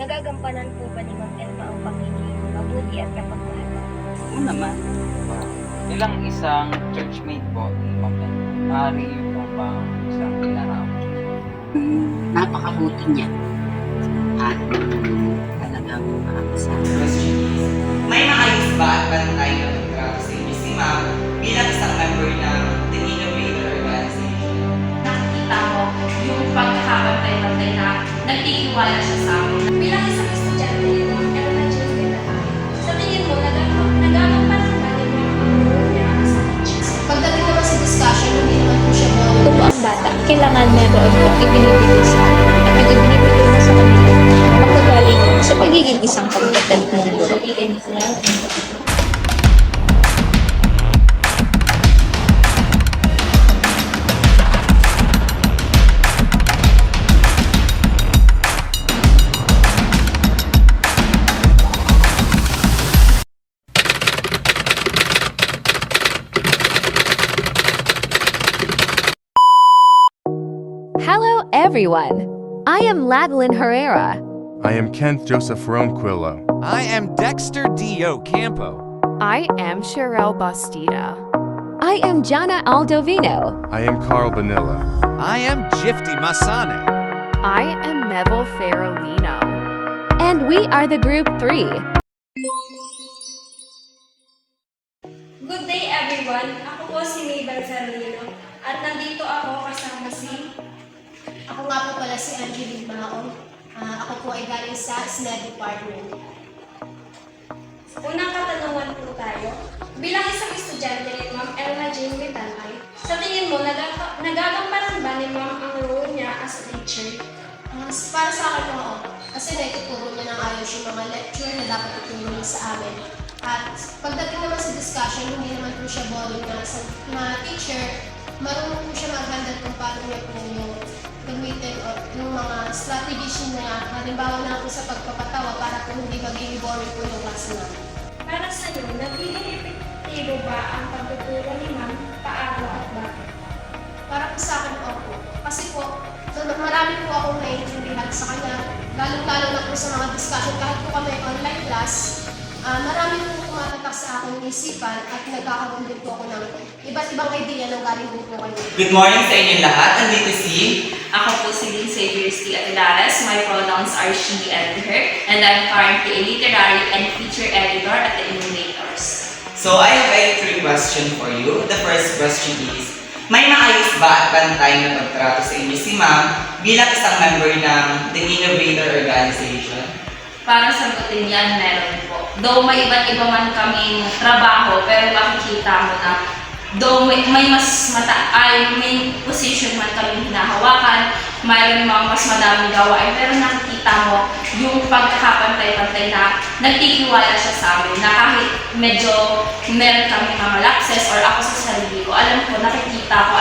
Nagagampanan po ba ni Ma'am Elma ang pagiging mabuti at kapagmahal? Oo naman. Bilang isang churchmate po ni Ma'am Elma, maaari yun po bang isang pinaraman? Napakabuti niya at talagang makakasama. Question is, may maayos ba at bantay na pagtrato sa inyo si Ma'am bilang isang member ng The Innovator Organization? Nakikita mo yung pagkakapantay-pantay na nagtitiwala siya sa amin. Bilang isang estudyante ni Ma'am Elma J. Guevara, sa tingin mo, nagagampanan ba ni Ma'am ang role niya as a teacher? Pagdating naman sa discussion, hindi naman po siya Ito po ang bata, kailangan meron pong ibinibigay sa akin at yung ibinibigay mo sa kanila magkagaling sa pagiging isang competent mong guro. Hello, everyone. I am Ladlyn Herrera. I am Kent Joseph Ronquillo. I am Dexter D.O. Campo. I am Sherelle Bastida. I am Jana Aldovino. I am Carl Bonilla. I am Gifty Masane. I am Neville Ferolino. And we are the Group 3. Good day everyone! Ako po si Mabel Ferolino at nandito ako kasama si... Ako nga po pala si Angeline Baon. Ako po ay galing sa SNED Department. Unang katanungan po tayo. Bilang isang estudyante ni Ma'am Elma Jane Vitanay, sa tingin mo, nagagampanan ba ni Ma'am ang role niya as a teacher? Para sa akin po ako, kasi naituturo niya ng ayos yung mga lecture na dapat ituro niya sa amin. At pagdating naman sa discussion, hindi naman po siya boring na teacher. Marunong po siya mag-handle kung paano niya po yung gamitin o yung mga strategies niya. Halimbawa na po sa pagpapatawa para po hindi maging boring po yung klase namin. Para sa iyo, nagiging epektibo ba ang pagtuturo ni Ma'am? Paano at bakit? Para po sa akin po. Kasi po, marami po akong naiintindihan sa kanya. Lalo-lalo na po sa mga discussion. Kahit po kami online class, marami po kumatatak sa aking isipan at nagkakaroon din po ako ng iba't ibang idea nang galing din po kayo. Good morning sa inyong lahat. Andito si... Ako po si Lindsay Virsty Atilares. My pronouns are she and her. And I'm currently a literary and feature editor at the Innovators. So, I have a 3 question for you. The first question is, may maayos ba at bantay na pagtrato sa inyo si Ma'am bilang isang member ng The Innovator Organization? Para sagutin yan, meron po. Though may iba't iba man kaming trabaho, pero makikita mo na though may mas may position man kami hinahawakan, mayroon mga mas madaming gawain, pero nakikita mo yung pagkakapantay-pantay na nagtitiwala siya sa amin, na kahit medyo meron kami mga lapses or ako sa sarili ko, alam ko, nakikita ko,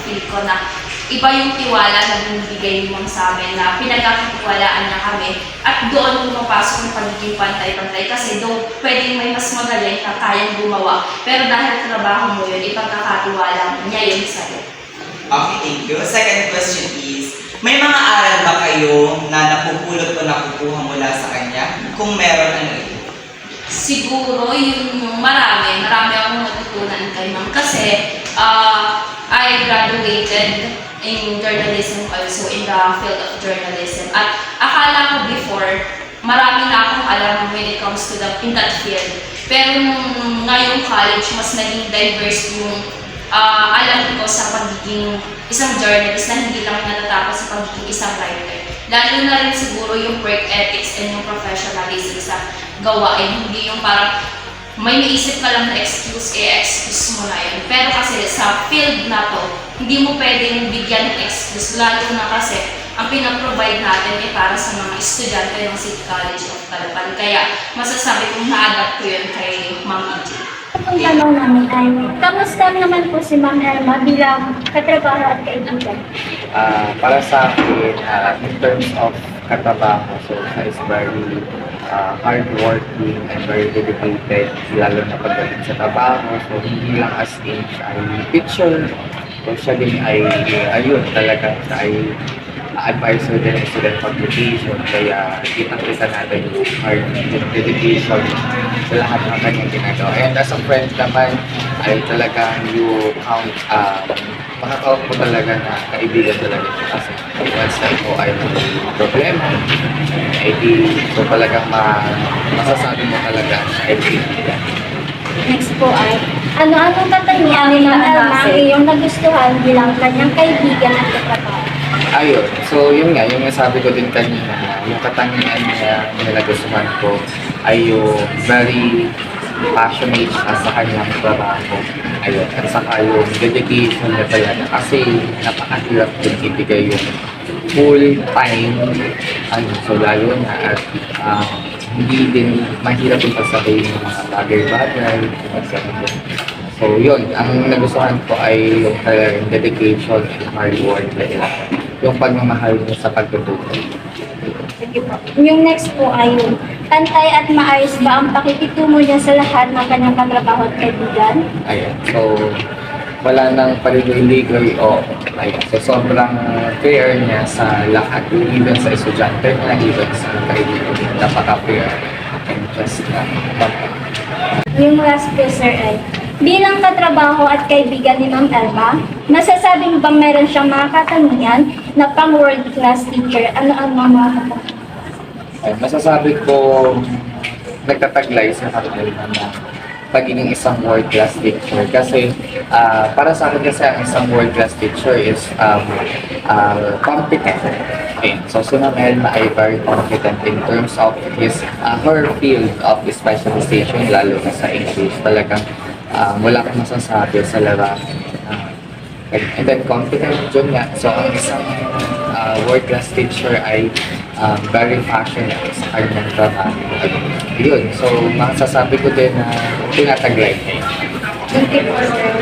feel ko na iba yung tiwala na binibigay mo sa amin, na pinagkakatiwalaan niya kami, at doon pumapasok yung pagiging pantay-pantay kasi though pwedeng may mas magaling na kayang gumawa, pero dahil trabaho mo yun, ipagkakatiwala niya yun sa'yo. Okay, thank you. Second question is, may mga aral ba kayo na napupulot o nakukuha mula sa kanya? Kung meron, ano ito? Siguro yung marami akong natutunan kay Ma'am kasi I graduated in journalism also, in the field of journalism. At akala ko before, marami na akong alam when it comes to in that field. Pero nung ngayong college, mas naging diverse yung alam ko sa pagiging isang journalist na hindi lang natatapos sa pagiging isang writer. Lalo na rin siguro yung work ethics and yung professionalism sa gawain. Hindi yung parang may naisip ka lang na excuse mo na yun. Pero kasi sa field na to, hindi mo pwedeng bigyan ng excuse. Lalo na kasi ang pinaprovide natin ay para sa mga estudyante ng City College of Caloocan. Kaya masasabi kong na-adapt ko yun kay Ma'am EJ. Ang tanong namin ay, kamusta naman po si Ma'am Elma bilang katrabaho at kaibigan? Para sa akin, in terms of katrabaho, so siya is very hardworking and very dedicated, lalo na pagdating sa trabaho. So hindi lang as in siya ay teacher, so siya din ay ayun talaga siya ay advisor din ng student publication. Kaya kitang-kita natin yung hard yung dedication sa lahat ng kanyang ginagawa. And as a friend naman, ay talagang you count, makakawag mo talaga na kaibigan talaga siya. Kasi once na ito ay may problema, so talagang masasabi mo talaga na ay kaibigan. Next po ay, ano-anong katangian ni Ma'am Elma ang iyong nagustuhan bilang kanyang kaibigan at katrabaho? Ayun. So, yun nga, yung nasabi ko din kanina na yung katangian niya na nagustuhan ko ay yung very passionate siya sa kanyang trabaho. Ayun. At saka yung dedication niya talaga. Kasi napakahirap din ibigay yung full time. So, lalo na at hindi din mahirap yung pagsabihin ng mga bagay-bagay. So, yun. Ang nagustuhan ko ay yung talagang dedication and hard work nila. Yung pagmamahal niya sa pagtuturo. Sige po. Yung next po ay yung pantay at maayos ba ang pakikitungo niya sa lahat ng kanyang katrabaho at kaibigan? Ayan. So, wala nang paligoy-ligoy o ayan. So, sobrang fair niya sa lahat. Even sa estudyante niya, even sa kaibigan. Napaka-fair. And just Yung last po, sir, ay bilang katrabaho at kaibigan ni Ma'am Elma, masasabi mo bang meron siyang mga katangian na pang world class teacher? Ano ang mga katangian? masasabi ko nagtataglay sa kanila na pagiging isang world class teacher. Kasi para sa akin kasi ang isang world class teacher is competent. Okay. So si Ma'am Elma ay very competent in terms of her field of specialization, lalo na sa English. Talagang wala akong masasabi sa larangan. And then confident yun nga. So ang isang world class teacher ay very passionate sa kanyang trabaho. Yun. So masasabi ko din na tinataglay. Thank you po, sir.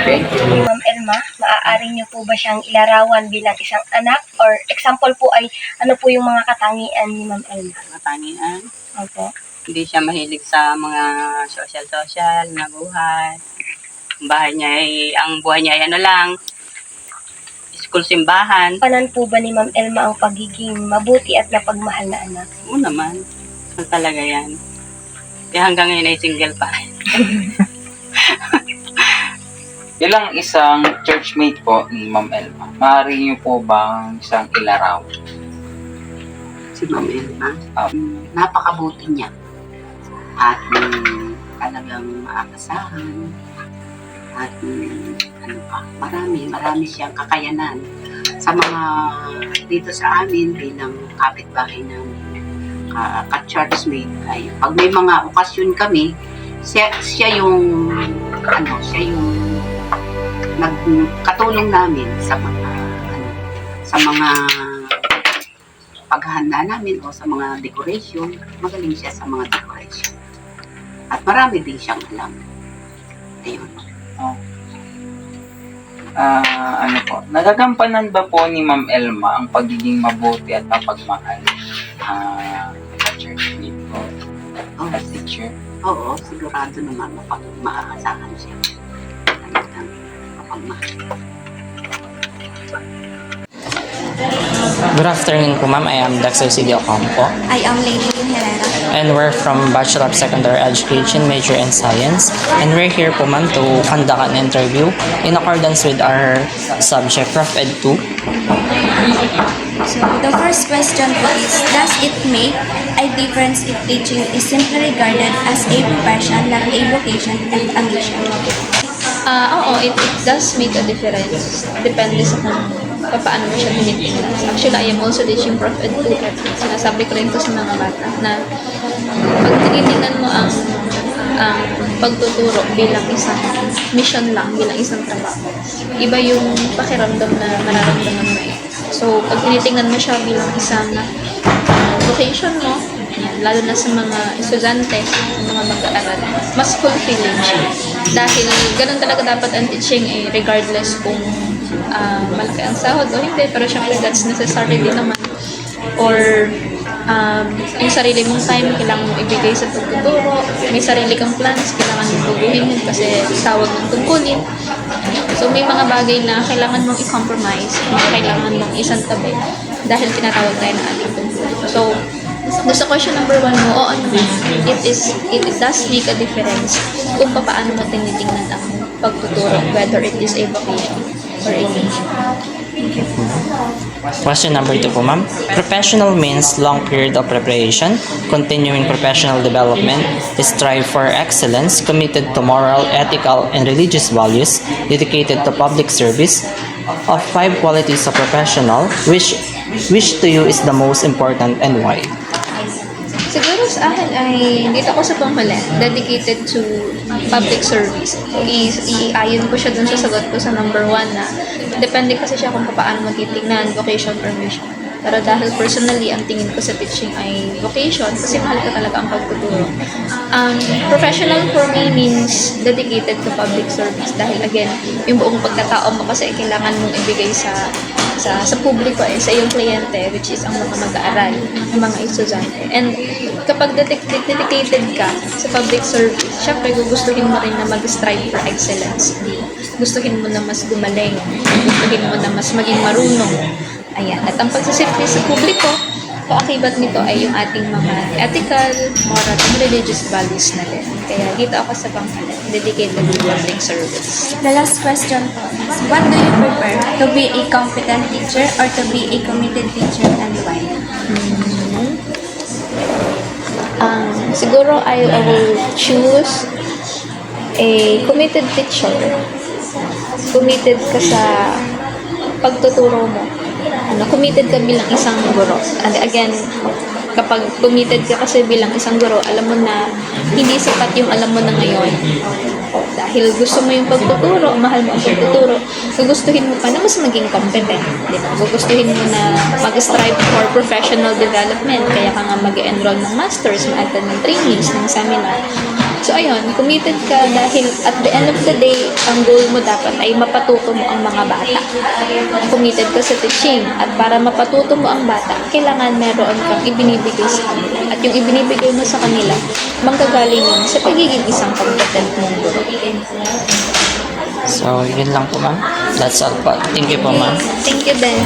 Thank you. Ma'am Elma, maaari niyo po ba siyang ilarawan bilang isang anak? Or example po ay ano po yung mga katangian ni Ma'am Elma? Katangian. Opo. Hindi siya mahilig sa mga social na buhay. Ang buhay niya ay ano lang, school simbahan. Panan po ba ni Ma'am Elma ang pagiging mabuti at napagmahal na anak? Oo naman. So talaga yan. Kaya hanggang ngayon ay single pa. Bilang isang churchmate po ni Ma'am Elma, maaari niyo po bang isang ilaraw? Si Ma'am Elma, napakabuti niya. At talagang maakasahan. At marami siyang kakayanan sa mga dito sa amin bilang kapitbahay namin. Ka-churchmate ay pag may mga okasyon kami, siya yung nagkatulong namin sa mga paghahanda namin o sa mga decoration. Magaling siya sa mga decoration. At marami din siyang alam. Ayun. Nagagampanan ba po ni Ma'am Elma ang pagiging mabuti at mapagmahal sa churchmate po as teacher? Oo, sigurado naman maaasahan siya. Talagang mapagmahal. Good afternoon po ma'am, I am Dexter C.D. Ocampo. I am Lady Herrera. And we're from Bachelor of Secondary Education, major in Science. And we're here po ma'am to conduct an interview in accordance with our subject, Prof. Ed 2. So, the first question po is, does it make a difference if teaching is simply regarded as a profession, not a vocation and a mission? Oo, it does make a difference. Depende sa kung paano mo siya tinitingnan. Actually, I am also teaching Prof. Ed 2 at sinasabi ko rin ito sa mga bata na pag tinitingnan mo ang pagtuturo bilang isang mission lang, bilang isang trabaho, iba yung pakiramdam na mararamdaman mo eh. So, pag tinitingnan mo siya bilang isang vocation mo, lalo na sa mga estudyante, sa mga mag-aaral, mas fulfilling siya. Dahil ganun talaga dapat ang teaching eh, regardless kung malaki ang sahod o hindi, pero syempre that's necessary din naman. Or yung sarili mong time, kailangan mo ibigay sa pagtuturo, may sarili kang plans, kailangan mong tuguhin kasi tawag ng tungkulin. So may mga bagay na kailangan mong i-compromise, kailangan mong isang tabi dahil tinatawag tayo ng ating tungkulin. So, sa question number 1 mo, oo naman, it does make a difference kung paano mo tinitingnan ang pagtuturo, whether it is a vocation or a teaching. Question number 2 po, ma'am. Professional means long period of preparation, continuing professional development, strive for excellence, committed to moral, ethical, and religious values, dedicated to public service. Of 5 qualities of professional, which to you is the most important and why? Siguro sa akin ay dito ako sa panghuli, dedicated to public service. Iayon ko siya dun sa sagot ko sa number 1 na depende kasi siya kung paano matitignan, vocation or mission. Pero dahil personally, ang tingin ko sa teaching ay vocation kasi mahal ka talaga ang pagtuturo. Professional for me means dedicated to public service dahil again, yung buong pagkatao mo kasi kailangan mong ibigay sa publiko sa iyong kliyente, which is ang mga mag-aaral, ang mga estudyante. And kapag dedicated ka sa public service, syempre gugustuhin mo rin na mag-strive for excellence. Gustuhin mo na mas gumaling, gustuhin mo na mas maging marunong. Ayan. At ang pagsisilbi sa publiko, kaakibat nito ay yung ating mga ethical, moral, and religious values na din. Kaya dito ako sa pangkalan, dedicated to public service. The last question po is, what do you prefer? To be a competent teacher or to be a committed teacher and why? Siguro I will choose a committed teacher. Committed ka sa pagtuturo mo. Committed ka bilang isang guro. And again, kapag committed ka kasi bilang isang guro, alam mo na hindi sapat yung alam mo na ngayon. Dahil gusto mo yung pagtuturo, mahal mo ang pagtuturo, gugustuhin mo pa na mas maging competent. Diba? Gugustuhin mo na mag-strive for professional development, kaya ka nga mag-enroll ng masters, mag-attend ng trainings, ng seminar. So ayun, committed ka dahil at the end of the day, ang goal mo dapat ay mapatuto mo ang mga bata. Committed ka sa teaching at para mapatuto mo ang bata, kailangan meron kang ibinibigay sa kanila. At yung ibinibigay mo sa kanila, manggagaling yun sa pagiging isang competent mong guro. So, yun lang po, ma'am. That's all po. Thank you po, ma'am. Thank you, Ben.